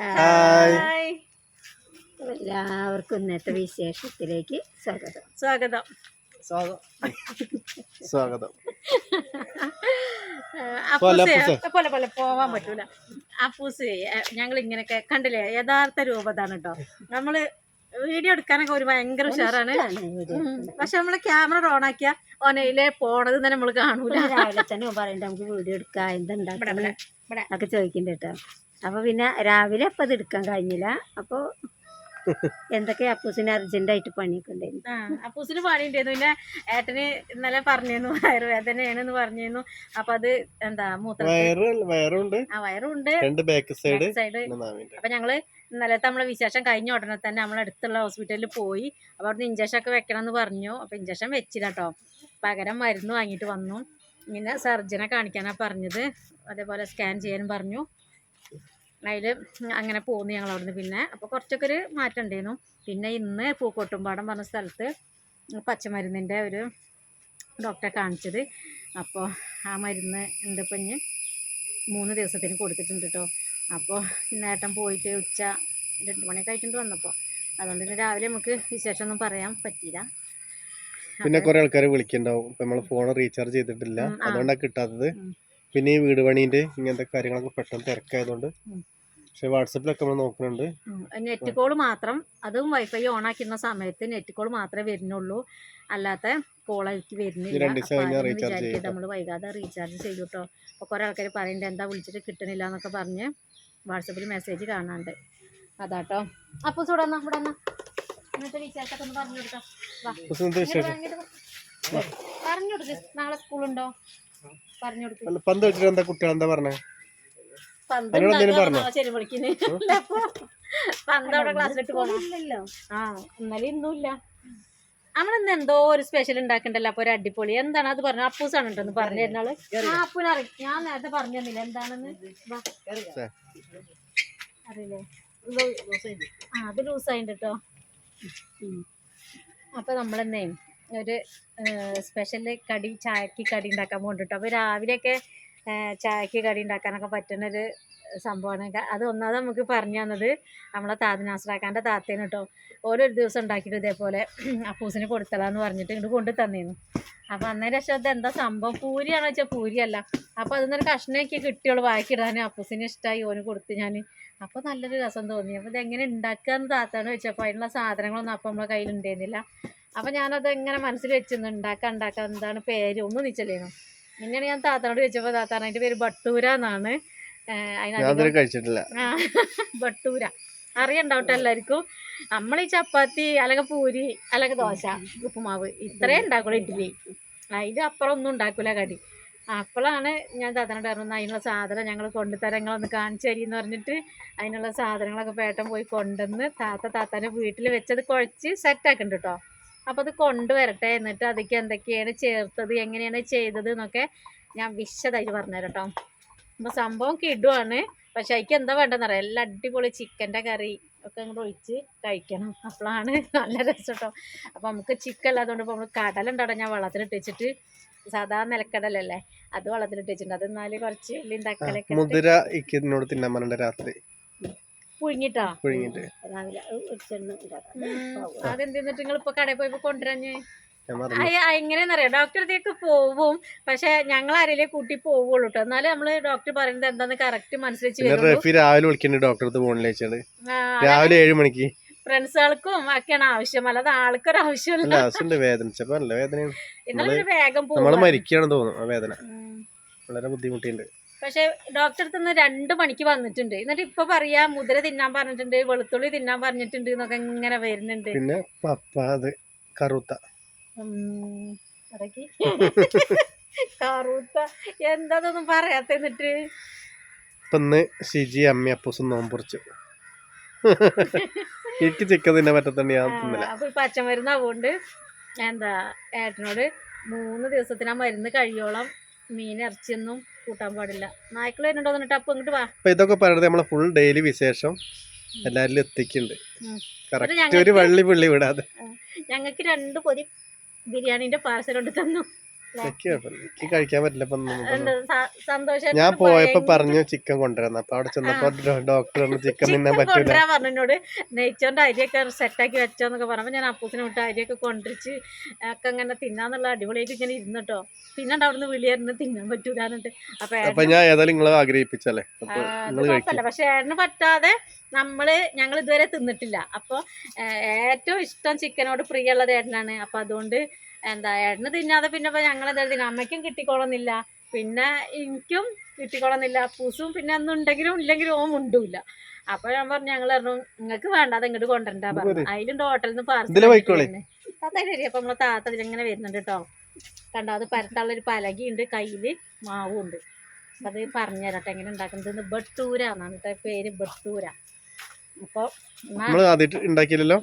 Hi. എല്ലാവർക്കും ഇന്നത്തെ വിശേഷത്തിലേക്ക് സ്വാഗതം. സ്വാഗതം. സ്വാഗതം. പോലെ പോലെ പോവാൻ പറ്റൂല. അപ്പൂസ് ഞങ്ങൾ ഇങ്ങനെയൊക്കെ കണ്ടില്ലേ, യഥാർത്ഥ രൂപതാണ് കേട്ടോ. നമ്മള് വീഡിയോ എടുക്കാനൊക്കെ ഒരു ഭയങ്കര ഉഷാറാണ്. പക്ഷെ നമ്മള് ക്യാമറ ഓൺ ആക്കിയ ഓനയിലെ പോണത് തന്നെ നമ്മള് കാണൂല. രാവിലെ തന്നെ പറയണ്ട നമുക്ക് വീഡിയോ എടുക്കാം, എന്തുണ്ടാക്കണം ഒക്കെ ചോദിക്കണ്ട കേട്ടോ. അപ്പൊ പിന്നെ രാവിലെ അപ്പൊ അത് എടുക്കാൻ കഴിഞ്ഞില്ല. അപ്പൊ എന്തൊക്കെ അപ്പൂസിന് അർജന്റായിട്ട് പണിയൊക്കെ ഉണ്ടായിരുന്നു. അപ്പൂസിന് പണി ഉണ്ടായിരുന്നു. പിന്നെ ഏട്ടന് ഇന്നലെ പറഞ്ഞിരുന്നു വയറുവേദനയാണെന്ന് പറഞ്ഞിരുന്നു. അപ്പൊ അത് എന്താ വയറുണ്ട്, സൈഡ്. അപ്പൊ ഞങ്ങള് ഇന്നലത്തെ നമ്മളെ വിശേഷം കഴിഞ്ഞ ഉടനെ തന്നെ നമ്മളടുത്തുള്ള ഹോസ്പിറ്റലിൽ പോയി. അപ്പൊ അവിടുന്ന് ഇഞ്ചക്ഷൻ ഒക്കെ വെക്കണം എന്ന് പറഞ്ഞു. അപ്പൊ ഇഞ്ചക്ഷൻ വെച്ചില്ല കേട്ടോ, പകരം മരുന്ന് വാങ്ങിയിട്ട് വന്നു. പിന്നെ സർജനെ കാണിക്കാനാ പറഞ്ഞത്, അതേപോലെ സ്കാൻ ചെയ്യാനും പറഞ്ഞു. അതിൽ അങ്ങനെ പോന്നു ഞങ്ങൾ അവിടുന്ന്. പിന്നെ അപ്പോൾ കുറച്ചൊക്കെ ഒരു മാറ്റം ഉണ്ടായിരുന്നു. പിന്നെ ഇന്ന് പൂക്കോട്ടുംപാടം പറഞ്ഞ സ്ഥലത്ത് പച്ചമരുന്നിൻ്റെ ഒരു ഡോക്ടറെ കാണിച്ചത്. അപ്പോൾ ആ മരുന്ന് എന്തിപ്പോൾ ഇനി 3 ദിവസത്തിന് കൊടുത്തിട്ടുണ്ട് കേട്ടോ. അപ്പോൾ ഇന്നേട്ടം പോയിട്ട് ഉച്ച 2 മണിയൊക്കെ ആയിട്ടുണ്ട് വന്നപ്പോൾ. അതുകൊണ്ട് തന്നെ രാവിലെ നമുക്ക് വിശേഷമൊന്നും പറയാൻ പറ്റിയില്ല. പിന്നെ കുറെ ആൾക്കാർ വിളിക്കണ്ടാവും, ഇപ്പം നമ്മൾ ഫോൺ റീചാർജ് ചെയ്തിട്ടില്ല, അതുകൊണ്ടാണ് കിട്ടാത്തത്. പിന്നെ ഈ വീട് പണീൻ്റെ ഇങ്ങനത്തെ കാര്യങ്ങളൊക്കെ പെട്ടെന്ന് തിരക്കായതുകൊണ്ട്. പക്ഷെ വാട്സപ്പിലൊക്കെ നമ്മൾ നോക്കുന്നുണ്ട്. നെറ്റ് കോൾ മാത്രം, അതും വൈഫൈ ഓൺ ആക്കുന്ന സമയത്ത് നെറ്റ് കോൾ മാത്രമേ വരുന്നുള്ളൂ, അല്ലാത്ത കോളായിട്ട് വരുന്നില്ല. വിചാരിക്കും നമ്മൾ വൈകാതെ റീചാർജ് ചെയ്തു കേട്ടോ. അപ്പോൾ കുറേ ആൾക്കാർ പറയുന്നുണ്ട് എന്താ വിളിച്ചിട്ട് കിട്ടണില്ല എന്നൊക്കെ പറഞ്ഞ് വാട്സപ്പിൽ മെസ്സേജ് കാണാണ്ട്. അതാട്ടോ. അപ്പോൾ ചൂടന്നാ ഇവിടെ വന്നാ ഇന്നത്തെ വിശേഷമൊക്കെ ഒന്ന് പറഞ്ഞു കൊടുക്കാം. പറഞ്ഞു കൊടുക്ക്. നാളെ സ്കൂളുണ്ടോ പറഞ്ഞു കൊടുക്ക്. പന്ത് വെച്ചിട്ട് എന്താ കുട്ടികൾ എന്താ പറഞ്ഞേ? ചെരുപളിക്കിന് പന്തവിടെ ക്ലാസ്സിലിട്ട് പോകണല്ലോ. ഇന്നലെ ഇന്നുമില്ല. നമ്മളിന്ന് എന്തോ ഒരു സ്പെഷ്യൽ ഉണ്ടാക്കണ്ടല്ലോ. അപ്പൊ ഒരു അടിപൊളി എന്താണ് അത് പറഞ്ഞു? അപ്പൂസാണ് കേട്ടോ പറഞ്ഞു തരുന്നാള്. അപ്പൂനറിയും, ഞാൻ നേരത്തെ പറഞ്ഞു തന്നില്ല എന്താണെന്ന്. അറിയില്ലേ? അത് ലൂസായിട്ട് കേട്ടോ. അപ്പൊ നമ്മളെന്നേ ഒരു സ്പെഷ്യൽ കടി, ചായക്ക് കടി ഉണ്ടാക്കാൻ പോകണ്ട കേട്ടോ. അപ്പൊ രാവിലെയൊക്കെ ചായക്ക് കടി ഉണ്ടാക്കാനൊക്കെ പറ്റുന്നൊരു സംഭവമാണ്. അത് ഒന്നാമത് നമുക്ക് പറഞ്ഞു തന്നത് നമ്മളെ നാസറാക്കാൻ്റെ താത്തേന് കേട്ടോ. ഓരോ ദിവസം ഉണ്ടാക്കിയിട്ട് ഇതേപോലെ അപ്പൂസിന് കൊടുത്തലാന്ന് പറഞ്ഞിട്ട് ഇങ്ങോട്ട് കൊണ്ടു തന്നിരുന്നു. അപ്പോൾ അന്നേരം പക്ഷേ അത് എന്താ സംഭവം, പൂരിയാണോ വെച്ചാൽ പൂരിയല്ല. അപ്പോൾ അതിന്നൊരു കഷ്ണമൊക്കെ കിട്ടിയുള്ളൂ വായിക്കിടാൻ. അപ്പൂസിന് ഇഷ്ടമായി, ഓന് കൊടുത്ത് ഞാൻ. അപ്പോൾ നല്ലൊരു രസം തോന്നി. അപ്പോൾ ഇതെങ്ങനെ ഉണ്ടാക്കുകയെന്ന് താത്താണ് വെച്ചപ്പോൾ അതിനുള്ള സാധനങ്ങളൊന്നും അപ്പം നമ്മളെ കയ്യിലുണ്ടായിരുന്നില്ല. അപ്പോൾ ഞാനത് എങ്ങനെ മനസ്സിൽ വെച്ചിരുന്നു, ഉണ്ടാക്കാം എന്താണ് പേര് ഒന്നും നിച്ചല്ലേനു. പിന്നെയാണ് ഞാൻ താത്താനോട് ചോദിച്ചപ്പോൾ താത്താൻ അതിൻ്റെ പേര് ബട്ടൂര എന്നാണ്. കഴിച്ചിട്ടില്ല. ബട്ടൂര അറിയണ്ടാവട്ടെ എല്ലാവർക്കും. നമ്മൾ ഈ ചപ്പാത്തി അല്ലെങ്കിൽ പൂരി അല്ലെങ്കിൽ ദോശ, ഉപ്പുമാവ് ഇത്രയും ഉണ്ടാക്കുള്ളൂ, ഇഡ്ഡലി. അതിൻ്റെ അപ്പുറം ഒന്നും ഉണ്ടാക്കില്ല കടി. അപ്പോഴാണ് ഞാൻ താത്താനോട് പറഞ്ഞത് അതിനുള്ള സാധനം ഞങ്ങൾ കൊണ്ടുതരാം, ഞങ്ങളൊന്ന് കാണിച്ചു തരീന്ന് പറഞ്ഞിട്ട് അതിനുള്ള സാധനങ്ങളൊക്കെ പേട്ടൻ പോയി കൊണ്ടുവന്ന് താത്താൻ്റെ വീട്ടിൽ വെച്ചത് കുഴച്ച് സെറ്റാക്കുന്നുണ്ട് കേട്ടോ. അപ്പോൾ അത് കൊണ്ടുവരട്ടെ, എന്നിട്ട് അതിലേക്ക് എന്തൊക്കെയാണ് ചേർത്തത്, എങ്ങനെയാണ് ചെയ്തത് എന്നൊക്കെ ഞാൻ വിശദമായിട്ട് പറഞ്ഞുതരാം കേട്ടോ. അപ്പോൾ സംഭവം കിടുവാണ്. പക്ഷെ അതിക്ക് എന്താ വേണ്ടതെന്നറിയാം, എല്ലാം അടിപൊളി ചിക്കൻ്റെ കറി ഒക്കെ അങ്ങോട്ട് ഒഴിച്ച് കഴിക്കണം. അപ്പോഴാണ് നല്ല രസം കേട്ടോ. അപ്പോൾ നമുക്ക് ചിക്കൻ അല്ലാത്തതുകൊണ്ട് ഇപ്പോൾ നമ്മൾ കടലുണ്ടോ ഞാൻ വെള്ളത്തിലിട്ട് വെച്ചിട്ട്, സാധാരണ നിലക്കടലല്ലേ അത് വെള്ളത്തിലിട്ട് വെച്ചിട്ടുണ്ട്. അത് എന്നാല് കുറച്ച് ഉള്ളിയും തക്കാളിയൊക്കെ മുതിര ഇന്നോട് തിന്നാൻ പറഞ്ഞ രാത്രി പുഴുങ്ങിട്ടോ. രാവിലെ അതെന്തിന്നിട്ട് നിങ്ങൾ ഇപ്പൊ കടയിൽ പോയപ്പോ കൊണ്ടുവരാഞ്ഞ്? എങ്ങനെയാന്നറിയാം, ഡോക്ടർ അടുത്തേക്ക് പോവും, പക്ഷെ ഞങ്ങൾ ആരെങ്കിലും കൂട്ടി പോവുള്ളൂ കേട്ടോ. എന്നാലും നമ്മള് ഡോക്ടർ പറയുന്നത് എന്താന്ന് കറക്റ്റ് മനസ്സിലാക്കി രാവിലെ 7 മണിക്ക് ഫ്രണ്ട്സുകൾക്കും ഒക്കെയാണ് ആവശ്യം, അല്ലാതെ ആൾക്കൊരു ആവശ്യമില്ല. ഇന്നലെ വേഗം ബുദ്ധിമുട്ടുണ്ട്. പക്ഷെ ഡോക്ടർ അടുത്ത് 2 മണിക്ക് വന്നിട്ടുണ്ട്. എന്നിട്ട് ഇപ്പൊ പറയാ മുതിര തിന്നാൻ പറഞ്ഞിട്ടുണ്ട്, വെളുത്തുള്ളി തിന്നാൻ പറഞ്ഞിട്ടുണ്ട് എന്നൊക്കെ ഇങ്ങനെ വരുന്നുണ്ട്. പിന്നെ കറുത്ത കറുത്ത എന്താതൊന്നും പറയാത്ത. എന്നിട്ട് ഇന്ന് ഷിജി അമ്മ അപ്പൂസും നോമ്പുറിച്ചു. എനിക്ക് ചിക്കൻ തിന്നാൻ പറ്റത്തന്നെ ഞാൻ തിന്നില്ല. അപ്പൊ പച്ചമരുന്ന് അതുകൊണ്ട് എന്താ ഏട്ടനോട് 3 ദിവസത്തിന് ആ മരുന്ന് കഴിയോളം മീൻ ഇറച്ചിയൊന്നും കൂട്ടാൻ പാടില്ല. നായ്ക്കൾ വരുന്നുണ്ടോ എന്നിട്ട് അപ്പൊ ഇങ്ങോട്ട് വാ. അപ്പൊ ഇതൊക്കെ പറയുന്നത് നമ്മളെ ഫുൾ ഡെയിലി വിശേഷം എല്ലാരിലും എത്തിക്കുന്നുണ്ട്. ഒരു വള്ളി പുള്ളി വിടാതെ ഞങ്ങൾക്ക് 2 പൊതി ബിരിയാണിന്റെ പാർസൽ കൊണ്ട് തന്നു. എനിക്ക് കഴിക്കാൻ പറ്റില്ല. സന്തോഷം ഞാൻ പോയപ്പോ പറഞ്ഞു ചിക്കൻ കൊണ്ടുവരുന്നു. അപ്പൊ അവിടെ ചെന്നപ്പോ ഡോക്ടർ ചിക്കൻ തിന്നാൻ പറ്റൂല പറഞ്ഞോട്. നെയ്ച്ചോന്റെ അരിയൊക്കെ സെറ്റാക്കി വെച്ചോന്നൊക്കെ പറഞ്ഞപ്പോ ഞാൻ അപ്പൂസിനെ വിട്ട് അരിയൊക്കെ കൊണ്ടിരിച്ച് ഒക്കെ ഇങ്ങനെ തിന്നാന്നുള്ള അടിപൊളിയായിട്ട് ഇങ്ങനെ ഇരുന്നിട്ടോ. പിന്നെ അവിടുന്ന് വിളിയായിരുന്നു തിന്നാൻ പറ്റൂലെന്നിട്ട്. അപ്പൊ ഞാൻ ഏതായാലും നിങ്ങളെ ആഗ്രഹിപ്പിച്ചല്ലേ. പക്ഷെ ഏട്ടന് പറ്റാതെ ഞങ്ങൾ ഇതുവരെ തിന്നിട്ടില്ല. അപ്പൊ ഏറ്റവും ഇഷ്ടം ചിക്കനോട് പ്രിയുള്ളത് ഏട്ടനാണ്. അപ്പൊ അതുകൊണ്ട് ഏട്ടന് തിന്നാതെ പിന്നെ ഇപ്പൊ ഞങ്ങളെന്താ അമ്മയ്ക്കും കിട്ടിക്കോളന്നില്ല, പിന്നെ എനിക്കും കിട്ടിക്കോളന്നില്ല, അപ്പൂസും പിന്നെ ഒന്നുണ്ടെങ്കിലും ഇല്ലെങ്കിലും ഓൻ ഉണ്ടൂല്ല. അപ്പൊ ഞാൻ പറഞ്ഞു ഞങ്ങൾ പറഞ്ഞു നിങ്ങൾക്ക് വേണ്ട അത് ഇങ്ങോട്ട് കൊണ്ടുവരണ്ടാ പറഞ്ഞു. അതിലുണ്ട് ഹോട്ടലിൽ നിന്ന് പാർസൽ. അപ്പൊ നമ്മളെ താത്ത ഇതിലിങ്ങനെ വരുന്നുണ്ട് കേട്ടോ. കണ്ടോ, അത് പരത്താനുള്ളൊരു പലകയുണ്ട്, കയ്യില് മാവും ഉണ്ട്. അപ്പൊ അത് പറഞ്ഞു തരട്ടെ എങ്ങനെ ഉണ്ടാക്കുന്നത്. ബട്ടൂര എന്നാണ് കേട്ടോ പേര്, ബട്ടൂര. അപ്പൊ ഉണ്ടാക്കിയില്ലല്ലോ,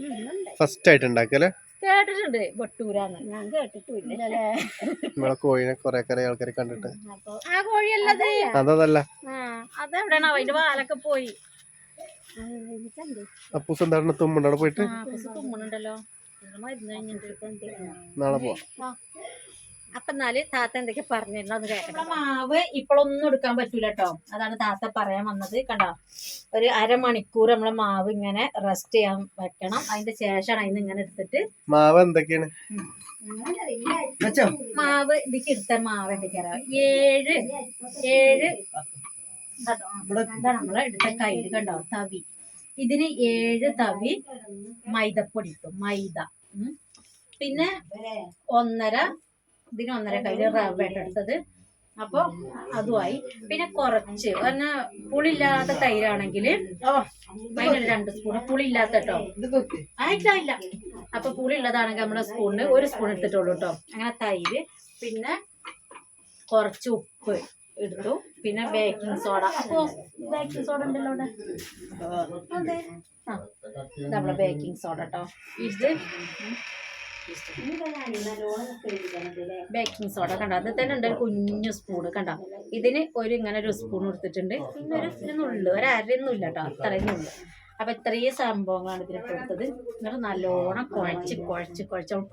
ഫസ്റ്റ് ആയിട്ട് ഉണ്ടാക്കല്ലേ. കേട്ടിട്ടുണ്ട് ബട്ടൂരാന്ന്, ഞാൻ കേട്ടിട്ടില്ല. നമ്മളെ കോഴിനെ കൊറേ ആൾക്കാർ കണ്ടിട്ട്. ആ കോഴിയല്ലത്, അതല്ല. അതെവിടെയാണോ അതിന്റെ വാലൊക്കെ പോയി. അപ്പൂസ് എന്താണ് തുമ്മുണ്ടോ പോയിട്ട്? തുമ്മുണ്ടല്ലോ, മരുന്ന് നാളെ പോവാം. അപ്പൊ എന്നാല് താത്ത എന്തൊക്കെ പറഞ്ഞിരുന്നോ ഒന്ന് കേട്ടോ. മാവ് ഇപ്പോഴൊന്നും എടുക്കാൻ പറ്റൂല കേട്ടോ, അതാണ് താത്ത പറയാൻ വന്നത്. കണ്ടോ, ഒരു അരമണിക്കൂർ നമ്മളെ മാവ് ഇങ്ങനെ റെസ്റ്റ് ചെയ്യാൻ വെക്കണം. അതിന്റെ ശേഷമാണ് അതിന് ഇങ്ങനെ എടുത്തിട്ട് മാവ് എന്തൊക്കെയാണ് മാവ് ഇതിക്ക് എടുത്ത മാവ് എന്തൊക്കെയാ 7 ഇതാണ് നമ്മളെ എടുത്ത കയ്യിൽ. കണ്ടോ തവി, ഇതിന് 7 തവി മൈദപ്പൊടി ഇട്ടു, മൈദ. പിന്നെ 1.5 കയ്യില് റവ എടുത്തത്. അപ്പൊ അതുമായി. പിന്നെ കുറച്ച് പറഞ്ഞാൽ പുളിയില്ലാത്ത തൈരാണെങ്കിൽ അതിനൊരു 2 സ്പൂൺ, പുളിയില്ലാത്ത കേട്ടോ. ഇല്ല. അപ്പൊ പുളി ഉള്ളതാണെങ്കിൽ നമ്മുടെ സ്പൂണിന് 1 സ്പൂൺ എടുത്തിട്ടുള്ളൂ കേട്ടോ. അങ്ങനെ തൈര്, പിന്നെ കുറച്ച് ഉപ്പ് എടുത്തു, പിന്നെ ബേക്കിംഗ് സോഡ. അപ്പൊ ബേക്കിംഗ് സോഡ ഉണ്ടല്ലോ അവിടെ, അതെ നമ്മളെ ബേക്കിംഗ് സോഡ കേട്ടോ. ഇത് ബേക്കിംഗ് സോഡ കണ്ടോ, അത് തന്നെ ഉണ്ട് ഒരു കുഞ്ഞു സ്പൂണ്. കണ്ടോ, ഇതിന് ഇങ്ങനെ ഒരു സ്പൂൺ എടുത്തിട്ടുണ്ട്. പിന്നെ ഒരു നുള്ളു, ഒരു അരയൊന്നുമില്ല കേട്ടോ, അത്രയും നുള്ളു. അപ്പൊ ഇത്രയും സംഭവങ്ങളാണ് ഇതിലിട്ട് കൊടുത്തത്. എന്നിട്ട് നല്ലോണം കുഴച്ച്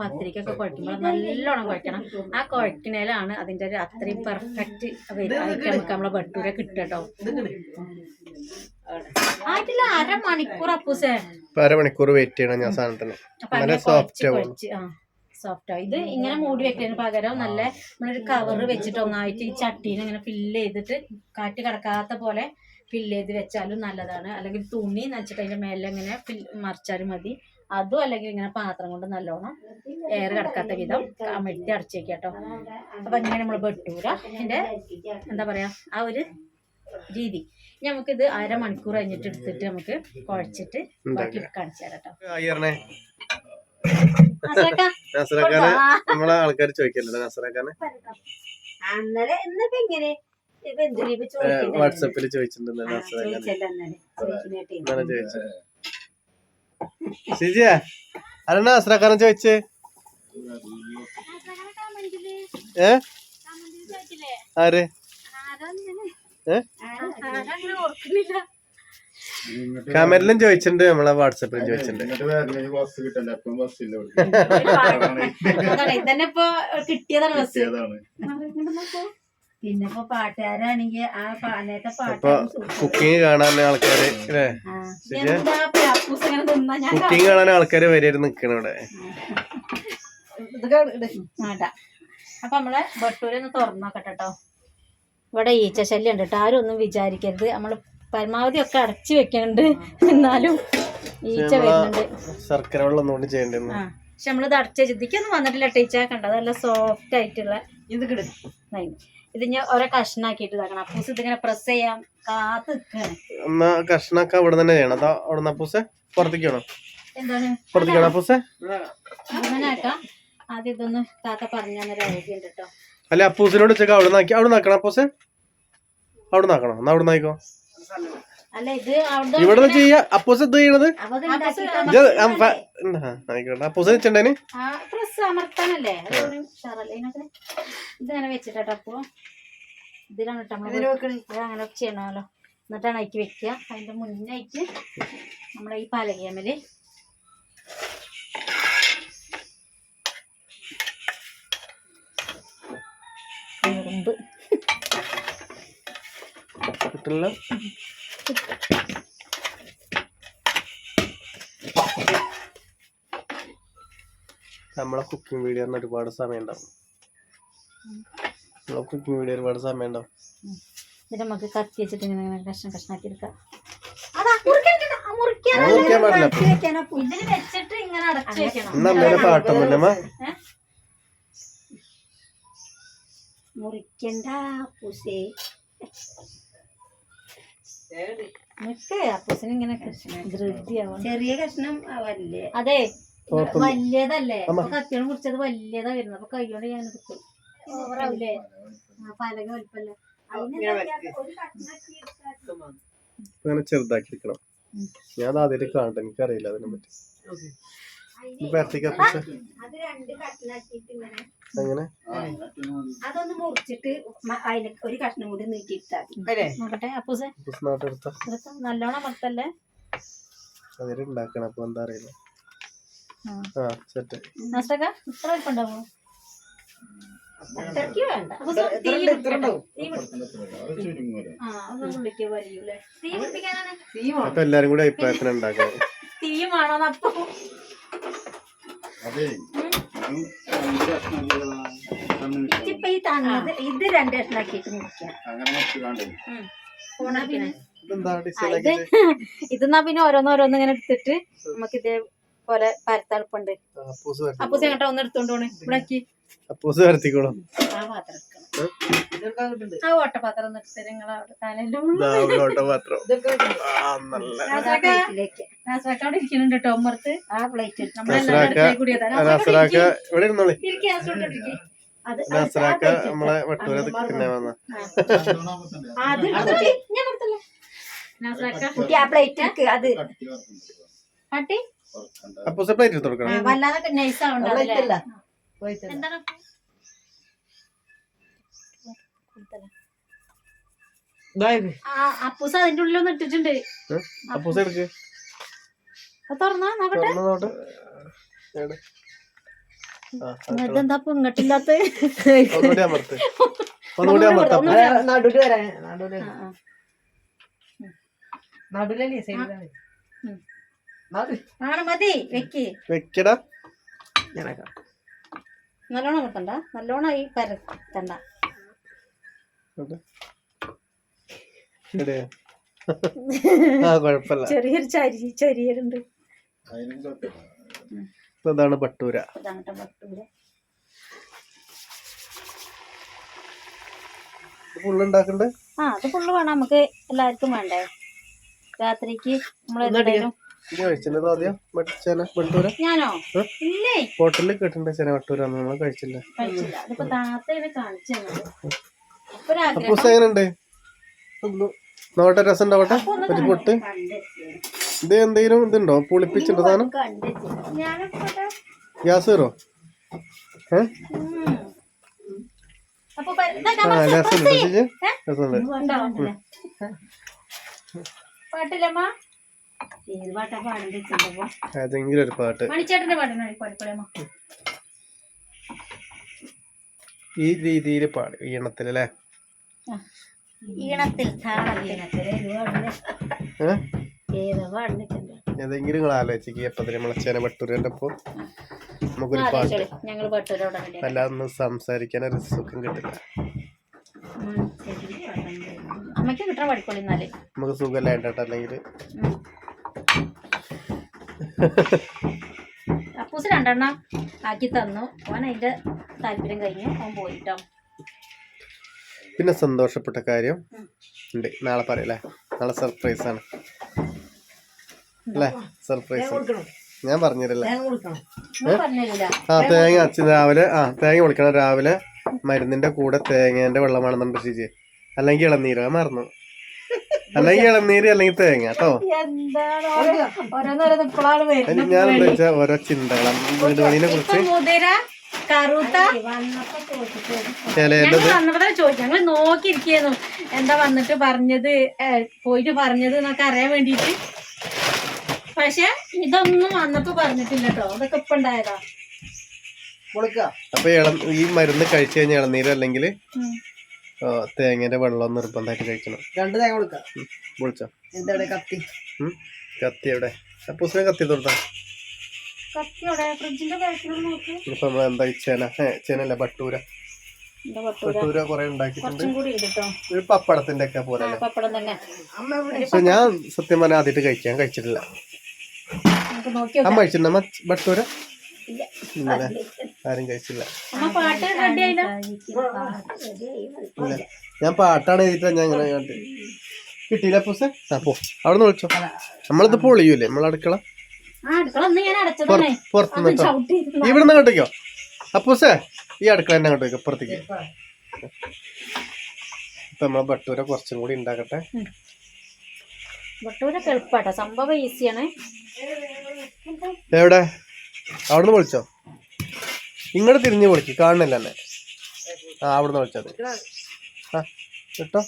പത്തിരിക്കൊക്കെ കുഴക്കുമ്പോൾ നല്ലോണം കുഴക്കണം. ആ കുഴക്കണേലാണ് അതിന്റെ ഒരു അത്രയും പെർഫെക്റ്റ് നമുക്ക് നമ്മളെ ബട്ടൂര കിട്ടും കേട്ടോ. ആയിട്ടില്ല, അരമണിക്കൂർ അപ്പൂസേ, അരമണിക്കൂർ വെയിറ്റ് ചെയ്യണം ഞാൻ സാധനത്തിന്. സോഫ്റ്റ് ആവും. ഇത് ഇങ്ങനെ മൂടി വെക്കുന്നതിന് പകരം നല്ല നമ്മളൊരു കവർ വെച്ചിട്ട് ഒന്നായിട്ട് ഈ ചട്ടീനെ ഇങ്ങനെ ഫില്ല് ചെയ്തിട്ട് കാറ്റ് കടക്കാത്ത പോലെ ഫില്ല് ചെയ്ത് വെച്ചാലും നല്ലതാണ്. അല്ലെങ്കിൽ തുണി നനച്ചിട്ട് അതിന്റെ മേലെ ഇങ്ങനെ മറിച്ചാലും മതി. അതും അല്ലെങ്കിൽ ഇങ്ങനെ പാത്രം കൊണ്ട് നല്ലോണം എയർ കിടക്കാത്ത വിധം അമഴ്ത്തി അടച്ചു വെക്കാം കേട്ടോ. അപ്പൊ ഇങ്ങനെ നമ്മൾ ബട്ടൂര എന്താ പറയാ ആ ഒരു രീതി. നമുക്കിത് അരമണിക്കൂർ കഴിഞ്ഞിട്ട് എടുത്തിട്ട് നമുക്ക് കുഴച്ചിട്ട് ബാക്കി കാണിച്ചു തരാം കേട്ടോ. നമ്മളെ ആൾക്കാർ ചോദിക്കല്ലോ നസറക്കാനെ, വാട്സാപ്പിൽ ചോദിച്ചിട്ടുണ്ട്. ഷിജിയാ അല്ല നസറക്കാരൻ ചോദിച്ചേ, ആര് കമന്റിലും ചോദിച്ചിട്ടുണ്ട്, നമ്മളെ വാട്സാപ്പിലും ചോദിച്ചിട്ടുണ്ട്. ഇതന്നെ ഇപ്പൊ കിട്ടിയതാണ് ബസ്. പിന്നെ ഇപ്പൊ പാട്ടുകാരാണെങ്കിൽ ആ നേരത്തെ പാട്ട് കുക്കിംഗ് കാണാൻ ആൾക്കാര് കുക്കിംഗ് കാണാൻ ആൾക്കാര് വരെ നിക്കണ ഇവിടെ. അപ്പൊ നമ്മളെ ബട്ടൂര ഒന്ന് തുറന്നു നോക്കട്ടെ കേട്ടോ. ഇവിടെ ഈച്ച ശല്യം ഉണ്ട് കേട്ടോ, ആരും ഒന്നും വിചാരിക്കരുത്. നമ്മള് പരമാവധി ഒക്കെ അടച്ചു വെക്കുന്നുണ്ട്, എന്നാലും ഈച്ച വരുന്നുണ്ട്. ശർക്കര വെള്ളം ഒന്നുകൊണ്ട് ചെയ്യണ്ടേ. പക്ഷെ നമ്മളിത് അടച്ച ഇതിക്കൊന്നും വന്നിട്ടില്ല ടീച്ച. കണ്ടത് നല്ല സോഫ്റ്റ് ആയിട്ടുള്ള ഇത് ഞാൻ ഓരോ കഷ്ണാക്കിട്ട് ഇതാക്കണം. അപ്പൂസ് ഇതിങ്ങനെ പ്രസ് ചെയ്യാൻ കാത്ത് നിൽക്കാണ്. കഷ്ണൊക്കെ അവിടെ തന്നെ ചെയ്യണം. അതാ അവിടെ അപ്പൂസെ പുറത്തേക്കാണോ, എന്താണ് പുറത്തേക്കാണോ അപ്പൂസെ? അങ്ങനെ ആക്കാം. ആദ്യം ഇതൊന്ന് താത്ത പറഞ്ഞു തന്നൊരു ഐഡിയ ഉണ്ട് കേട്ടോ. അല്ല അപ്പൂസിനോട് ചെക്ക് അവിടെ നാക്കി, അവിടെ നാക്കണം അപ്പൂസെ, അവിടെ നാക്കണം. എന്നാ അവിടെ നായിക്കോ. ഇവിടെ ചെയ്യാ അപ്പൂസ് ഇത് ചെയ്യണത് ആയിക്കോട്ടെ. അപ്പൂസ് വെച്ചിട്ടുണ്ടേന് ഇതിങ്ങനെ വെച്ചിട്ടോ. അപ്പൊ ഇതിലാണ് അങ്ങനെ ചെയ്യണമല്ലോ. എന്നിട്ടാണ് അയക്ക് വെക്കുക. അതിന്റെ മുന്നായിട്ട് നമ്മളെ ഈ പലകേമല് മുമ്പ് കിട്ടില്ല. നമ്മളെ കുക്കിംഗ് വീഡിയോ ഒരുപാട് സമയം ഉണ്ടാവും. നമ്മളെ കുക്കിംഗ് വീഡിയോ ഒരുപാട് സമയം ഉണ്ടാവും. ഇത് നമുക്ക് കത്തി വെച്ചിട്ട് ഇങ്ങനെ കഷ്ണം കഷ്ണാക്കി എടുക്കാം. മുറിക്കാൻ പാടില്ല. ഇതിൽ വെച്ചിട്ട് ഇങ്ങനെ അടച്ചു വെക്കണം. ഇന്നമ്മേനെ പാട്ടൊന്നുമില്ലമ്മ. മുറിക്കണ്ട പൂസേ. അപ്പൂസിന് ഇങ്ങനെ ധൃതിയാവും. ചെറിയ കഷ്ണം വല്ലേ. അതെ വലിയതല്ലേ കത്തിയോളം കുറിച്ചത് വലിയതാ വരുന്നത്. അപ്പൊ കൈയോണ്ട് ഞാൻ എടുക്കും. ഓവറാവൂലേ? പലക വലിപ്പല്ലേ. അങ്ങനെ ചെറുതാക്കി എടുക്കണം. ഞാൻ ആദ്യമായിട്ട് കാണട്ടെ, എനിക്കറിയില്ല അതിനെ പറ്റി. അങ്ങനെ അതൊന്ന് മുറിച്ചിട്ട് ഒരു കഷ്ണം കൂടി നീക്കിയിട്ടാ നോക്കട്ടെ. അപ്പൂസെ നല്ലോണം അമർത്തല്ലേ. അതിലുണ്ടാക്കണം. അപ്പൊ എന്താ അറിയില്ല. സെറ്റ് ഇത്ര വലിപ്പുണ്ടാവോ? വേണ്ട. അപ്പൊ എല്ലാരും കൂടി അഭിപ്രായത്തിന് ഉണ്ടാക്കണം. തീയുമാണോ? അപ്പൊ ഇപ്പൊ ഈ തന്നത് ഇത് 2 കഷ്ണാക്കിട്ട് മുറിക്കാം. ഇതെന്നാ പിന്നെ ഓരോന്നോരോന്ന് ഇങ്ങനെ എടുത്തിട്ട് നമുക്ക് ഇതേപോലെ പരത്തെളുപ്പുണ്ട്. അപ്പൂസ് എങ്ങോട്ടാ ഒന്ന് എടുത്തോണ്ട് പോണേ. ഇവിടേക്ക് അപ്പൂസ് വരത്തിക്കോളും. ആ ഓട്ടപാത്രം ഒന്ന് എടുത്തിട്ട് നിങ്ങളെ അവിടെ തലയിലും അവിടെ ഇരിക്കുന്നുണ്ട് കേട്ടോ. ഉമ്മർത്ത് ആ പ്ലേറ്റ് നമ്മളെല്ലാവരും കൂടിയതാ. നമ്മളെ വട്ടൂരത്ത് പിന്നെ വന്ന അപ്പൂസ് പ്ലേറ്റ് എടുത്ത് കൊടുക്കണം. വല്ലാതെ നൈസ് ആവണ്ടല്ല. എന്താണ് അപ്പൂസ് അതിന്റെ ഉള്ളിലൊന്നും ഇട്ടിട്ടുണ്ട്. അപ്പൂസ് എടുക്ക്. തുറന്നാ നോക്കട്ടെ. ഇതെന്താ ഇങ്ങോട്ടില്ലാത്ത ഒന്നുകൂടി അമർത്ത്. ഒന്നുകൂടി അമർത്ത. മതി വെക്ക്. വെക്കടാ. നല്ലോണം അമർത്തണ്ട. നല്ലോണം ഈ പരത്തണ്ട. കൊഴപ്പല്ല. ചെറിയൊരു ചരിയലുണ്ട്. ഇതാണ് ബട്ടൂര. ഫുള്ളുണ്ടാക്കണ്ടേ? ആ അത് ഫുള്ള് വേണം. നമുക്ക് എല്ലാവർക്കും വേണ്ടേ രാത്രിക്ക്. ഞാനോ? ഇല്ലേ, ഹോട്ടലിൽ കേട്ടിട്ടുണ്ട് ചെന വട്ടൂര. നമ്മള് കഴിച്ചില്ല. അതിപ്പോ താത്തയാണ് കാണിച്ചു. അപ്പൂസ് എങ്ങനെയുണ്ട്? നോട്ടെ രസം ഉണ്ടാവട്ടെ. ഒരു പൊട്ട്. ഇത് എന്തെങ്കിലും ഇതുണ്ടോ? പുളിപ്പിച്ചിട്ടുണ്ടോ സാധനം? ഗ്യാസ് കയറോ? പാട്ടില്ലമ്മ. ഏതെങ്കിലും ഒരു പാട്ട്. മണിച്ചേട്ടന്റെ പാട്ടിന് ഈ രീതിയിൽ പാടി ഈണത്തിലല്ലേ? ഈണത്തിൽ ഏതെങ്കിലും നിങ്ങൾ ആലോചിക്കുക. അപ്പൊ നമ്മളെ ചെന വട്ടൂരന്റെ ഒപ്പം നമുക്കൊരു പാട്ട്. അല്ലാതെ ഒന്നും സംസാരിക്കാൻ ഒരു സുഖം കിട്ടില്ല. അമ്മയ്ക്ക് കിട്ടണ പഠിക്കോളി. എന്നാല് നമുക്ക് സുഖമല്ലായിട്ടോ. അല്ലെങ്കിൽ അപ്പൂസ് 2 എണ്ണം ആക്കി തന്നു. അവൻ അതിന്റെ താല്പര്യം കഴിഞ്ഞു. അവൻ പോയിട്ടോ. പിന്നെ സന്തോഷപ്പെട്ട കാര്യം ഉണ്ട്. നാളെ പറയല്ലേ? നാളെ സർപ്രൈസ് ആണ് അല്ലേ? സർപ്രൈസ് ഞാൻ പറഞ്ഞിരല്ലേ? തേങ്ങ അച്ഛൻ രാവിലെ തേങ്ങ വിളിക്കണം. രാവിലെ മരുന്നിന്റെ കൂടെ തേങ്ങേന്റെ വെള്ളമാണെന്നുണ്ട് ചേച്ചി. അല്ലെങ്കിൽ ഇളനീര്. മറന്നു. അല്ലെങ്കിൽ ഇളനീര് അല്ലെങ്കിൽ തേങ്ങ കേട്ടോ. ഞാൻ എന്താ വെച്ചാൽ ഓരോ ചിന്തകളും വീട് പണിനെ കുറിച്ച് ഞങ്ങൾ നോക്കിയിരിക്കുന്നു. എന്താ വന്നിട്ട് പറഞ്ഞത്, പോയിട്ട് പറഞ്ഞത് എന്നൊക്കെ അറിയാൻ വേണ്ടിട്ട്. പക്ഷെ ഇതൊന്നും വന്നപ്പോ പറഞ്ഞിട്ടില്ല കേട്ടോ. അതൊക്കെ ഇപ്പൊ ഉണ്ടായതാ. അപ്പൊ ഈ മരുന്ന് കഴിച്ചു കഴിഞ്ഞാൽ ഇളനീര് അല്ലെങ്കിൽ തേങ്ങന്റെ വെള്ളം നിർബന്ധമായിട്ട് കഴിക്കണം. 2 തേങ്ങ കൊടുക്കാം. വിളിച്ചോ എന്താ കത്തി? കത്തി എവിടെ? അപ്പൂസിനെ കത്തി തൊട്ടാ ഇപ്പൊ നമ്മളെന്താ ചേനല്ല ബട്ടൂര കൊറേ ഉണ്ടാക്കിയിട്ടുണ്ട്. ഒരു പപ്പടത്തിന്റെ ഒക്കെ പോലെ. പക്ഷെ ഞാൻ സത്യം പറഞ്ഞാൽ ആദ്യമായിട്ട് കഴിച്ചിട്ടില്ല. അമ്മ കഴിച്ചിട്ടുണ്ടോ ബട്ടൂര? ഇല്ലല്ലേ, ആരും കഴിച്ചില്ല. ഞാൻ പാട്ടാണ് എഴുതിട്ടാ ഞാൻ ഇങ്ങനെ കണ്ട് കിട്ടിയില്ല. അപ്പൂസെ പോ അവിടെ നിന്ന് വിളിച്ചോ. നമ്മളിത് പൊളിയൂലേ നമ്മളടുക്കള പുറത്തുനിന്ന് കേട്ടോ. ഇവിടുന്ന് കേട്ടോ അപ്പൂസേ ഈ അടുക്കള തന്നെ കേട്ടോ അപ്പുറത്തേക്ക്. ഇപ്പൊ നമ്മളെ ബട്ടൂര കുറച്ചും കൂടി ഉണ്ടാക്കട്ടെ. എളുപ്പാട്ടോ, സംഭവം ഈസിയാണ്. എവിടെ? അവിടുന്ന് വിളിച്ചോ. ഇങ്ങോട്ട് തിരിഞ്ഞ് വിളിക്ക്, കാണുന്നില്ല എന്നെ. അവിടുന്ന് വിളിച്ചത്. കേട്ടോ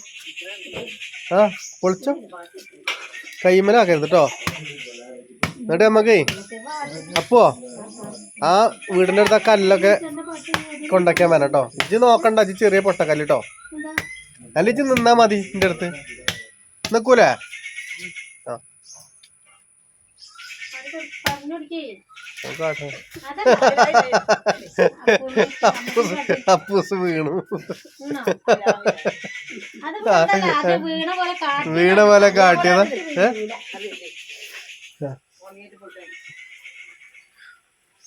വിളിച്ചോ. കൈമലാക്കരുത് കേട്ടോ. എന്നിട്ട് നമ്മക്കേ അപ്പോ ആ വീടിന്റെ അടുത്ത കല്ലൊക്കെ കൊണ്ടാക്കാൻ വേണം കേട്ടോ. ഇജ്ജ് നോക്കണ്ട, ഇജ്ജ് ചെറിയ പൊട്ടക്കല്ല് കേട്ടോ. അല്ല ഇജ്ജ് നിന്നാ മതി എന്റെ അടുത്ത്. നിക്കൂലേ? അപ്പൂസ് വീണു. വീണ പോലെ കാട്ടിയതാ.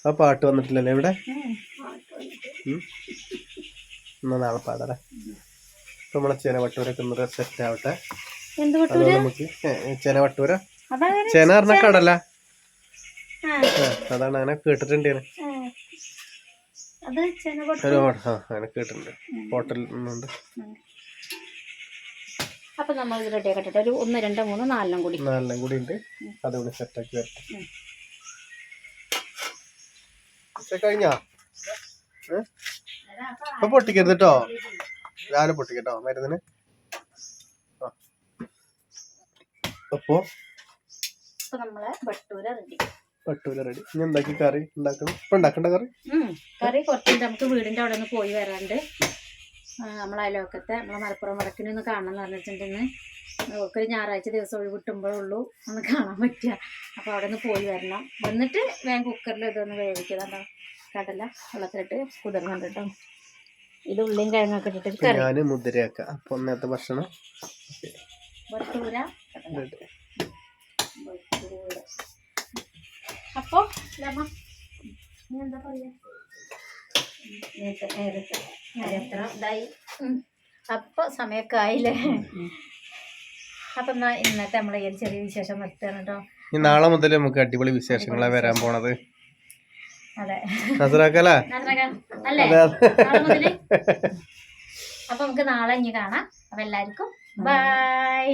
ആ പാട്ട് വന്നിട്ടില്ലല്ലേ ഇവിടെ? എന്നാ നാളെ പാടാല്ലേ. ഇപ്പൊ നമ്മളെ ചേന വട്ടൂരൊക്കെ ഒന്ന് സെറ്റ് ആവട്ടെ. നമുക്ക് ചേന വട്ടൂര, ചേന പറഞ്ഞ കടല. അതാണ്, അങ്ങനെ കേട്ടിട്ടുണ്ട്. അങ്ങനെ കേട്ടിട്ടുണ്ട്, ഹോട്ടലിൽ നിന്നുണ്ട്. അപ്പൊ നമ്മൾ ഇത് റെഡി ആക്കട്ടെ. ഒരു 1 2 3 4 കൂടി ഉണ്ട്. അതുകൂടി സെറ്റാക്കി വരട്ടെ. കഴിഞ്ഞാ അപ്പൊ പൊട്ടിക്കരുത് കേട്ടോ. രാവിലെ പൊട്ടിക്കട്ടോ മരുന്നിന്. അപ്പൊ നമ്മളെ ബട്ടൂര റെഡി. ഇനി എന്താക്കി കറി ഉണ്ടാക്കണം? ഇപ്പൊ ഉണ്ടാക്കണ്ട കറി കുറച്ചുണ്ട്. നമുക്ക് വീടിന്റെ അവിടെ നിന്ന് പോയി വരാണ്ട്. നമ്മളെ അയൽവക്കത്തെ നമ്മളെ മലപ്പുറം വടക്കിനെ ഒന്ന് കാണാന്ന് പറഞ്ഞിട്ടുണ്ടെന്ന്. ഒരു ഞായറാഴ്ച ദിവസം ഒഴിവ് കിട്ടുമ്പോഴുള്ളൂ ഒന്ന് കാണാൻ പറ്റുക. അപ്പൊ അവിടെ നിന്ന് പോയി വരണം. വന്നിട്ട് വേഗം കുക്കറിൽ ഇതൊന്ന് വേവിക്കതാ. കടല വെള്ളത്തിലിട്ട് കുതിർന്നുണ്ട് കേട്ടോ. ഇത് ഉള്ളിയും കിഴങ്ങൊക്കെ ഇട്ടിട്ട് കറി. മുദ്രയാക്കാം. അപ്പൊ ഒന്നത്തെ ഭക്ഷണം ബട്ടൂര. അപ്പൊ എന്താ പറയാ, അപ്പൊ സമയൊക്കെ ആയില്ലേ. അപ്പൊ എന്നാ ഇന്നത്തെ നമ്മളെ ഈ ചെറിയ വിശേഷം നിർത്തുകയാണ് കേട്ടോ. നാളെ മുതൽ നമുക്ക് അടിപൊളി വിശേഷങ്ങളാ വരാൻ പോണത്. അതെ, അല്ലേ? അപ്പൊ നമുക്ക് നാളെ ഇനി കാണാം. അപ്പൊ എല്ലാവർക്കും ബൈ.